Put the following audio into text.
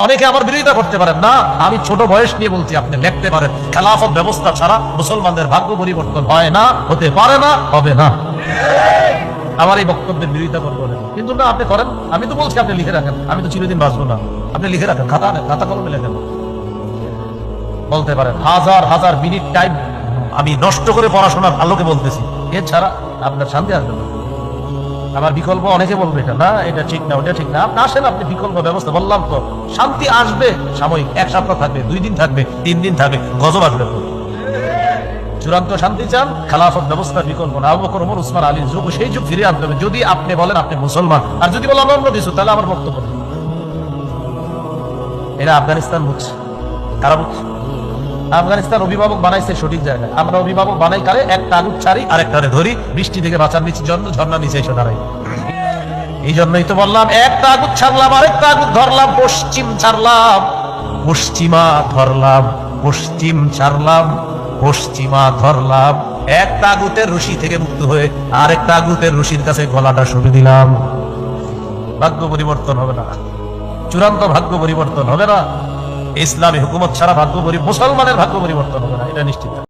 অনেকে আমার বিরোধিতা করতে পারেন না, আমি ছোট বয়স নিয়ে বলছি, আপনি লিখতে পারেন খেলাফত ব্যবস্থা ছাড়া মুসলমানদের ভাগ্য পরিবর্তন হয় না, হতে পারে না, হবে না। আমার এই বক্তব্যের বিরোধিতা করবেন কিন্তু না, আপনি করেন। আমি তো বলছি আপনি লিখে রাখেন, আমি তো চিরদিন বাঁচবো না, আপনি লিখে রাখেন, খাতা কলমে লেখেন। বলতে পারেন হাজার হাজার মিনিট টাইম আমি নষ্ট করে পড়াশোনার আলোকে বলতেছি, এছাড়া আপনার শান্তি আসবে না। আমার বিকল্প অনেকে বলবে এটা না, এটা ঠিক না, ওটা ঠিক না। আপনি আসেন, আপনি বিকল্প ব্যবস্থা বললাম তো, শান্তি আসবে সাময়িক, এক সপ্তাহ থাকবে, 2 দিন থাকবে, 3 দিন থাকবে, গজব আসবে। চূড়ান্ত শান্তি চান, খেলাফত ব্যবস্থার বিকল্প না। আবু বকর, ওমর, উসমান, আলীর যুগ, সেই যুগ ফিরে আনতে হবে। যদি আপনি বলেন আপনি মুসলমান, আর যদি বলেন অন্য কিছু, তাহলে আমার বক্তব্য এরা আফগানিস্তান বুঝছে, কারা বুঝছে? আফগানিস্তান অভিভাবক বানাইছে সঠিক জায়গায়, আমরা অভিভাবক বানাই কারে? একটা আগুন ছাড়ি আর একটারে ধরি, বৃষ্টি থেকে বাঁচার নিচের জন্য ঝর্ণা নিচে এসে দাঁড়াই। এই জন্যই তো বললাম, একটা আগুন ছাড়লাম, আরেকটা আগুন ধরলাম, পশ্চিম ছাড়লাম, পশ্চিমা ধরলাম, পশ্চিম ছাড়লাম, পশ্চিমা ধরলাম। একটা আগুতের রশি থেকে মুক্ত হয়ে আরেকটা আগুতের রশির কাছে গলাটা সরে দিলাম। ভাগ্য পরিবর্তন হবে না, চূড়ান্ত ভাগ্য পরিবর্তন হবে না। ইসলামী হুকুমত ছাড়া মুসলমানের ভাগ্য পরিবর্তন হবে না, এটা নিশ্চিত।